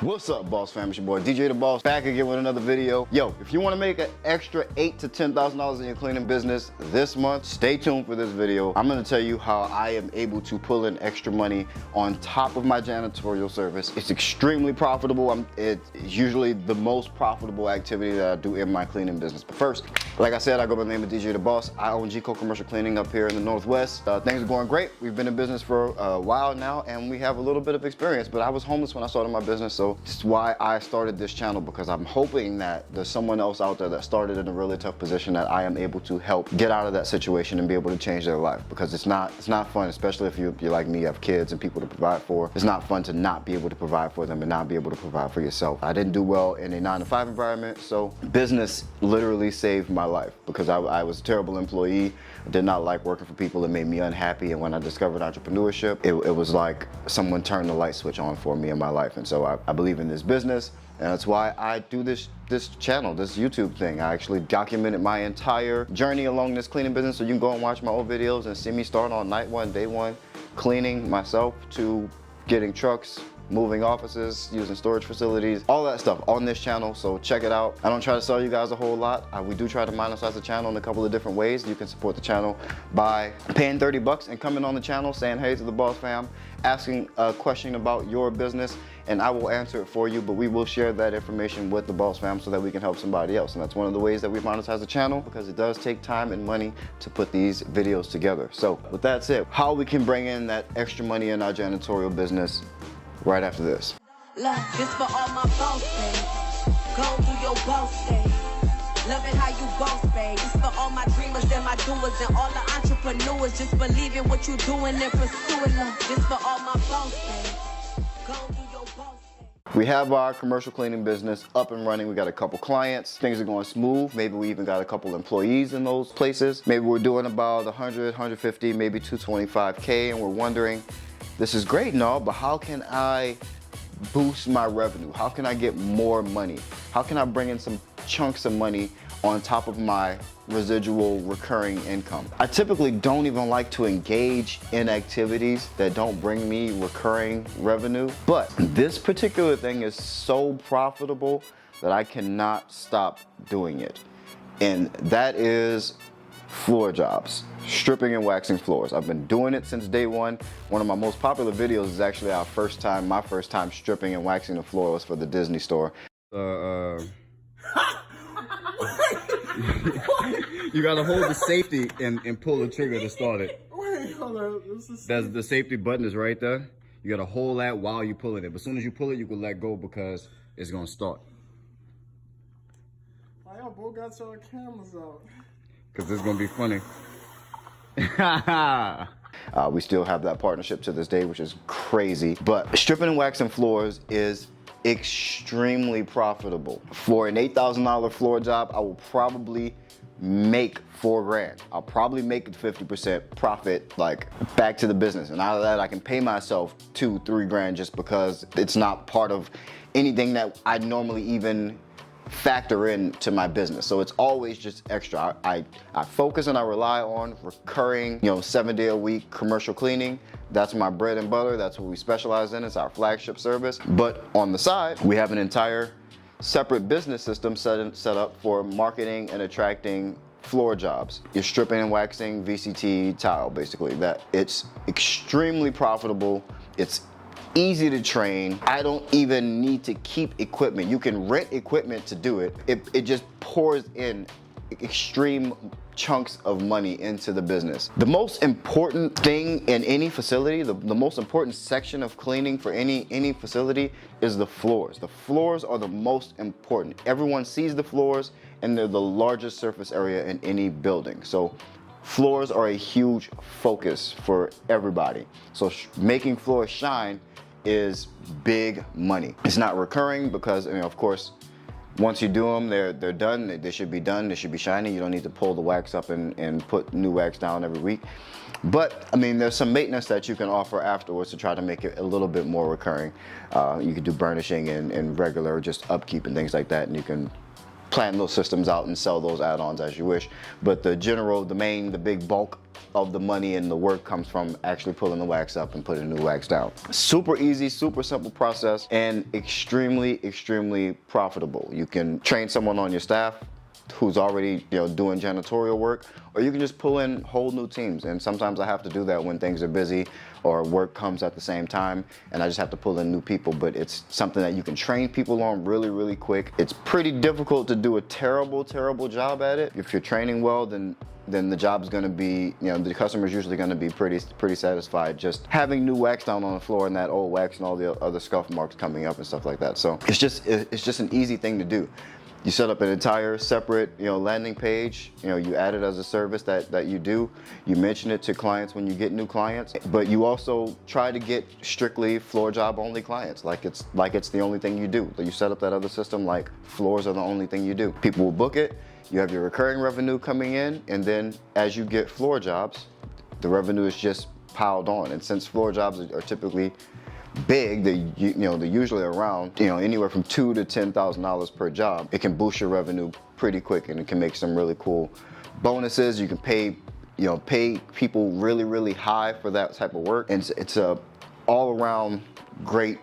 What's up, Boss Fam? It's your boy DJ the Boss, back again with another video. Yo, if you want to make an extra $8,000 to $10,000 in your cleaning business this month, stay tuned for this video. I'm going to tell you how I am able to pull in extra money on top of my janitorial service. It's extremely profitable. It's usually the most profitable activity that I do in my cleaning business. But first, like I said, I go by the name of DJ the Boss. I own G-Co Commercial Cleaning up here in the Northwest. Things are going great. We've been in business for a while now, and we have a little bit of experience, but I was homeless when I started my business, so this is why I started this channel, because I'm hoping that there's someone else out there that started in a really tough position that I am able to help get out of that situation and be able to change their life. Because it's not fun, especially if you're like me, you have kids and people to provide for. It's not fun to not be able to provide for them and not be able to provide for yourself. I didn't do well in a 9-to-5 environment, so business literally saved my life because I was a terrible employee. I did not like working for people. It made me unhappy, and when I discovered entrepreneurship, it was like someone turned the light switch on for me in my life. And so I believe in this business, and that's why I do this channel, this YouTube thing. I actually documented my entire journey along this cleaning business, so you can go and watch my old videos and see me start on night one, day one, cleaning myself, to getting trucks, moving offices, using storage facilities, all that stuff on this channel, so check it out. I don't try to sell you guys a whole lot. We do try to monetize the channel in a couple of different ways. You can support the channel by paying 30 bucks and coming on the channel, saying hey to the Boss Fam, asking a question about your business, and I will answer it for you, but we will share that information with the Boss Fam so that we can help somebody else. And that's one of the ways that we monetize the channel, because it does take time and money to put these videos together. So with that said, how we can bring in that extra money in our janitorial business right after this. Look, this for all my boss babes. Go do your boss thing. Loving how you boss, babe. This for all my dreamers and my doers and all the entrepreneurs. Just believe in what you're doing and pursue it. Look, this for all my boss babes. Go do your boss thing. We have our commercial cleaning business up and running. We got a couple clients. Things are going smooth. Maybe we even got a couple employees in those places. Maybe we're doing about 100, 150, maybe 225K, and we're wondering, this is great and all, but how can I boost my revenue? How can I get more money? How can I bring in some chunks of money on top of my residual recurring income? I typically don't even like to engage in activities that don't bring me recurring revenue, but this particular thing is so profitable that I cannot stop doing it. And that is floor jobs, stripping and waxing floors. I've been doing it since day one. One of my most popular videos is actually my first time stripping and waxing the floor was for the Disney store. You gotta hold the safety and pull the trigger to start it. Wait, hold on. The safety button is right there. You gotta hold that while you're pulling it. But as soon as you pull it, you can let go because it's gonna start. Why y'all both got your cameras out? Because this is going to be funny. We still have that partnership to this day, which is crazy. But stripping and waxing floors is extremely profitable. For an $8,000 floor job, I will probably make $4 grand. I'll probably make 50% profit, like, back to the business. And out of that, I can pay myself $2-3 grand just because it's not part of anything that I normally even factor into my business. So it's always just extra. I focus and I rely on recurring, 7-day-a-week commercial cleaning. That's my bread and butter. That's what we specialize in. It's our flagship service. But on the side, we have an entire separate business system set up for marketing and attracting floor jobs. You're stripping and waxing VCT tile, basically. That it's extremely profitable. It's easy to train. I don't even need to keep equipment. You can rent equipment to do it. It just pours in extreme chunks of money into the business. The most important thing in any facility, the most important section of cleaning for any facility is the floors. The floors are the most important. Everyone sees the floors, and they're the largest surface area in any building. So floors are a huge focus for everybody. So making floors shine is big money. It's not recurring because, of course, once you do them, they're done. They should be done. They should be shiny. You don't need to pull the wax up and put new wax down every week. But there's some maintenance that you can offer afterwards to try to make it a little bit more recurring. You can do burnishing and regular just upkeep and things like that, and you can plan those systems out and sell those add-ons as you wish. But the big bulk of the money and the work comes from actually pulling the wax up and putting new wax down. Super easy, super simple process, and extremely, extremely profitable. You can train someone on your staff who's already doing janitorial work, or you can just pull in whole new teams. And sometimes I have to do that when things are busy or work comes at the same time, and I just have to pull in new people. But it's something that you can train people on really, really quick. It's pretty difficult to do a terrible job at it. If you're training well, then the job's gonna be, the customer's usually gonna be pretty satisfied just having new wax down on the floor and that old wax and all the other scuff marks coming up and stuff like that. So it's just an easy thing to do. You set up an entire separate, landing page. You add it as a service that you do. You mention it to clients when you get new clients, but you also try to get strictly floor job only clients, like it's the only thing you do. So you set up that other system like floors are the only thing you do. People will book it. You have your recurring revenue coming in, and then as you get floor jobs, the revenue is just piled on. And since floor jobs are typically big, they're usually around anywhere from $2,000 to $10,000 per job. It can boost your revenue pretty quick, and it can make some really cool bonuses. You can pay people really, really high for that type of work, and it's a all around great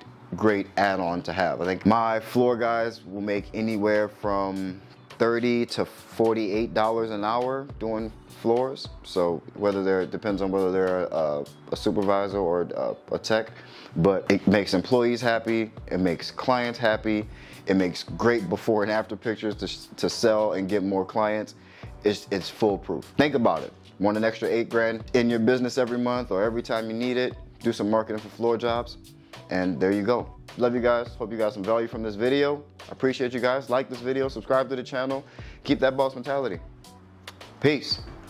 add-on to have. I think my floor guys will make anywhere from $30 to $48 an hour doing floors. So it depends on whether they're a supervisor or a tech, but it makes employees happy, it makes clients happy, it makes great before and after pictures to sell and get more clients. It's foolproof. Think about it. Want an extra $8 in your business every month or every time you need it? Do some marketing for floor jobs, and there you go. Love you guys. Hope you got some value from this video. I appreciate you guys. Like this video, subscribe to the channel. Keep that boss mentality. Peace.